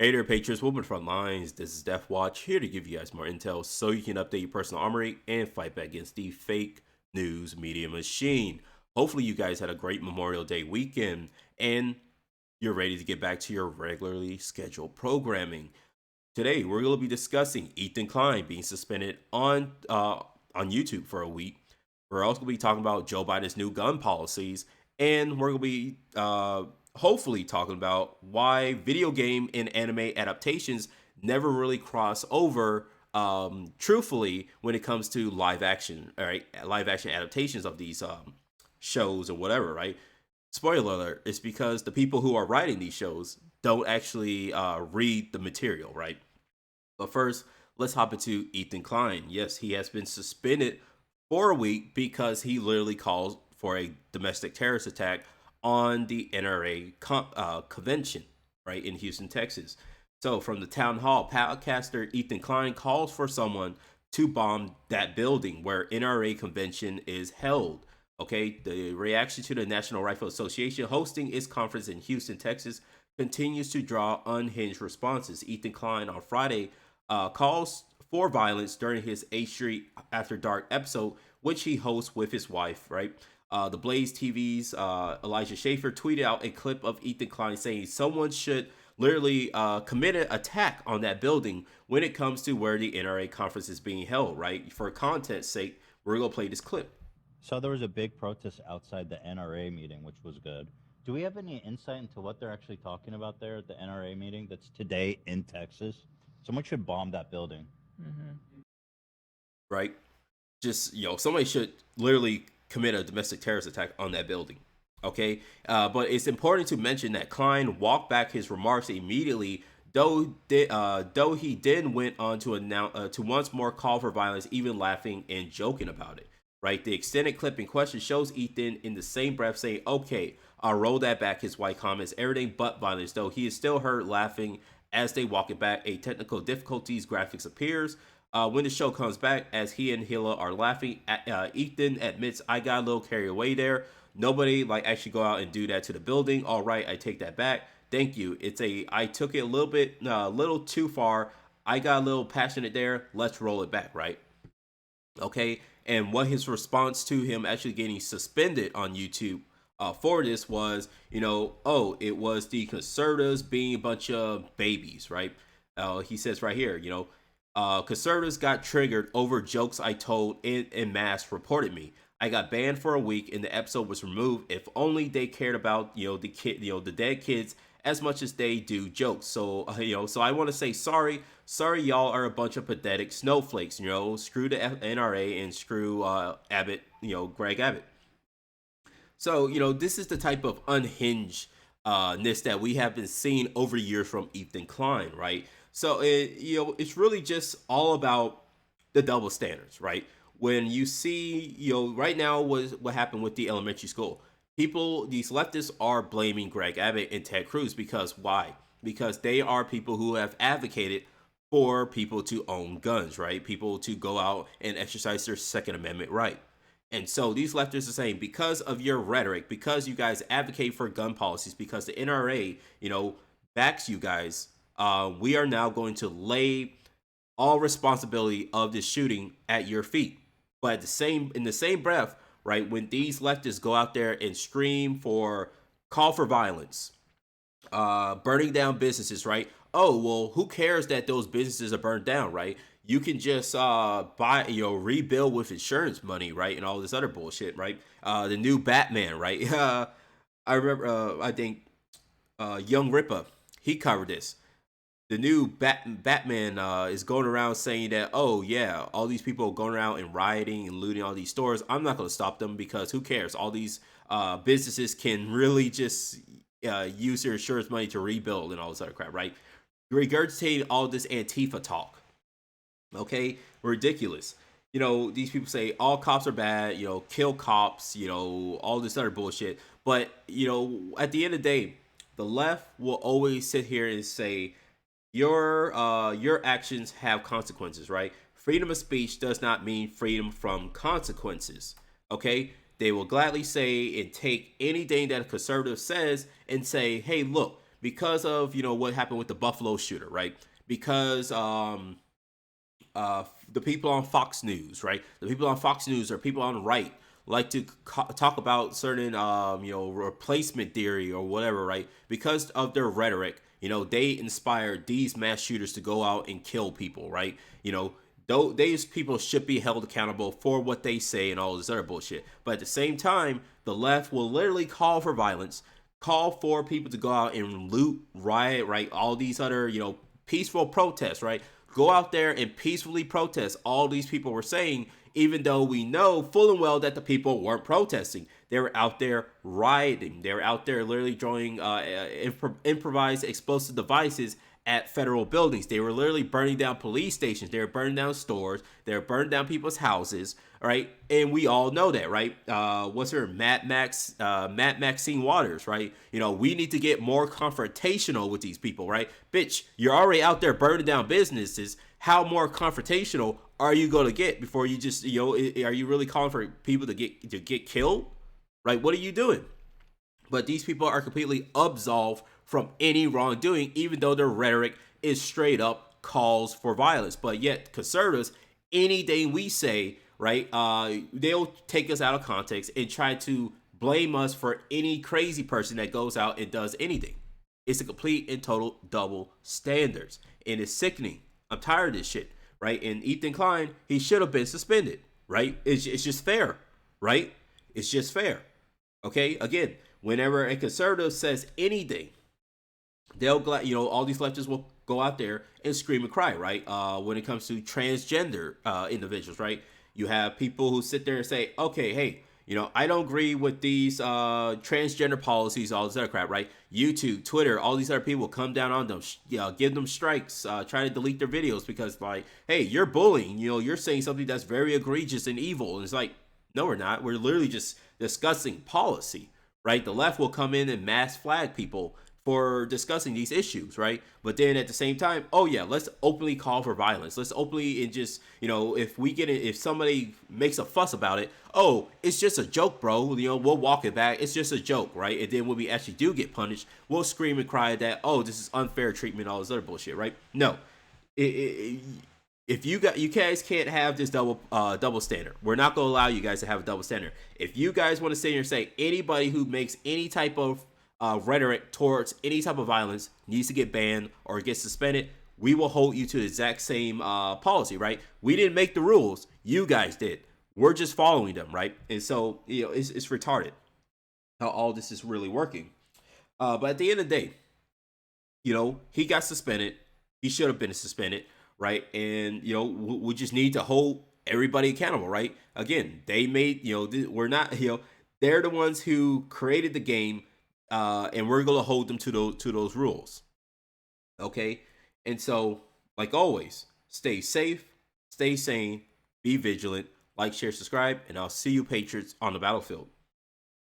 Hey there, Patriots. Welcome to Front Lines. This is Death Watch, here to give you guys more intel so you can update your personal armory and fight back against the fake news media machine. Hopefully, you guys had a great Memorial Day weekend and you're ready to get back to your regularly scheduled programming. Today, we're going to be discussing Ethan Klein being suspended on YouTube for a week. We're also going to be talking about Joe Biden's new gun policies, and we're going to be hopefully talking about why video game and anime adaptations never really cross over truthfully when it comes to live action, all right, live action adaptations of these shows or whatever, right? Spoiler alert, it's because the people who are writing these shows don't actually read the material, right? But first, let's hop into Ethan Klein. Yes, he has been suspended for a week because he literally calls for a domestic terrorist attack on the NRA convention, right, in Houston, Texas. So, from the town hall, podcaster Ethan Klein calls for someone to bomb that building where NRA convention is held. Okay, the reaction to the National Rifle Association hosting its conference in Houston, Texas, continues to draw unhinged responses. Ethan Klein on Friday calls for violence during his H3 After Dark episode, which he hosts with his wife, right? The Blaze TV's Elijah Schaefer tweeted out a clip of Ethan Klein saying someone should literally commit an attack on that building when it comes to where the NRA conference is being held, right? For content's sake, we're going to play this clip. So there was a big protest outside the NRA meeting, which was good. Do we have any insight into what they're actually talking about there at the NRA meeting that's today in Texas? Someone should bomb that building. Right? Just, somebody should literally commit a domestic terrorist attack on that building. Okay? But it's important to mention that Klein walked back his remarks immediately, though he then went on to announce to once more call for violence, even laughing and joking about it. Right, the extended clip in question shows Ethan in the same breath saying, "Okay, I'll roll that back." His wife comments, "Everything but violence," though he is still heard laughing as they walk it back. A technical difficulties graphics appears when the show comes back as he and Hila are laughing. Ethan admits, "I got a little carried away there. Nobody actually go out and do that to the building. All right, I take that back. Thank you. I took it a little too far. I got a little passionate there. Let's roll it back." Right. Okay, and what his response to him actually getting suspended on YouTube for this was, it was the conservatives being a bunch of babies, right? He says right here, conservatives got triggered over jokes I told in mass reported me. I got banned for a week and the episode was removed. If only they cared about the dead kids as much as they do jokes. So so I want to say sorry. Y'all are a bunch of pathetic snowflakes. Screw the NRA and screw Abbott. Greg Abbott. So this is the type of unhingedness that we have been seeing over years from Ethan Klein, right? So it's really just all about the double standards, right? When you see, right now what happened with the elementary school. These leftists are blaming Greg Abbott and Ted Cruz because why? Because they are people who have advocated for people to own guns, right? People to go out and exercise their Second Amendment right. And so these leftists are saying because of your rhetoric, because you guys advocate for gun policies, because the NRA, backs you guys, we are now going to lay all responsibility of this shooting at your feet. But in the same breath, right, when these leftists go out there and call for violence, burning down businesses, right? Oh, well, who cares that those businesses are burned down, right? You can just rebuild with insurance money, right? And all this other bullshit, right? The new Batman, right? I remember, I think Young Ripper, he covered this. The new Batman is going around saying that, oh yeah, all these people going around and rioting and looting all these stores. I'm not going to stop them because who cares? All these businesses can really just use their insurance money to rebuild and all this other crap, right? Regurgitating all this Antifa talk. Okay, ridiculous. These people say all cops are bad. Kill cops. All this other bullshit. But at the end of the day, the left will always sit here and say, your actions have consequences, right? Freedom of speech does not mean freedom from consequences. Okay, they will gladly say and take anything that a conservative says and say, hey, look, because of what happened with the Buffalo shooter, right? Because the people on Fox News, right? The people on Fox News or people on the right like to talk about certain, replacement theory or whatever, right? Because of their rhetoric, they inspired these mass shooters to go out and kill people, right? Though these people should be held accountable for what they say and all this other bullshit. But at the same time, the left will literally call for violence, call for people to go out and loot, riot, right? All these other, peaceful protests, right? Go out there and peacefully protest all these people were saying, even though we know full and well that the people weren't protesting. They were out there rioting. They were out there literally throwing improvised explosive devices at federal buildings. They were literally burning down police stations. They were burning down stores. They were burning down people's houses. Right, and we all know that, right? What's her Matt Maxine Waters, right? We need to get more confrontational with these people, right? Bitch, you're already out there burning down businesses. How more confrontational are you gonna get before you just, are you really calling for people to get killed? Right? What are you doing? But these people are completely absolved from any wrongdoing, even though their rhetoric is straight up calls for violence. But yet, conservatives, anything we say, right, they'll take us out of context and try to blame us for any crazy person that goes out and does anything. It's a complete and total double standards, and it's sickening. I'm tired of this shit, right? And Ethan Klein, he should have been suspended, right? It's just fair, right? It's just fair. Okay, again, whenever a conservative says anything, they'll all these leftists will go out there and scream and cry, right? When it comes to transgender individuals, right? You have people who sit there and say, okay, hey, I don't agree with these transgender policies, all this other crap, right? YouTube, Twitter, all these other people come down on them, give them strikes, try to delete their videos because, like, hey, you're bullying, you're saying something that's very egregious and evil. And it's like, no, we're not. We're literally just discussing policy, right? The left will come in and mass flag people for discussing these issues, right? But then at the same time, oh yeah, let's openly call for violence. Let's openly and just, if somebody makes a fuss about it, oh, it's just a joke, bro. We'll walk it back. It's just a joke, right? And then when we actually do get punished, we'll scream and cry that, oh, this is unfair treatment, all this other bullshit, right? No, if you guys can't have this double standard. We're not gonna allow you guys to have a double standard. If you guys want to sit here and say anybody who makes any type of rhetoric towards any type of violence needs to get banned or get suspended, we will hold you to the exact same policy, right? We didn't make the rules, you guys did. We're just following them, right? And so it's retarded how all this is really working. But at the end of the day, he got suspended. He should have been suspended, right? And we just need to hold everybody accountable, right? Again, they made we're not they're the ones who created the game. And we're going to hold them to those rules. Okay? And so, like always, stay safe, stay sane, be vigilant, like, share, subscribe, and I'll see you, Patriots, on the battlefield.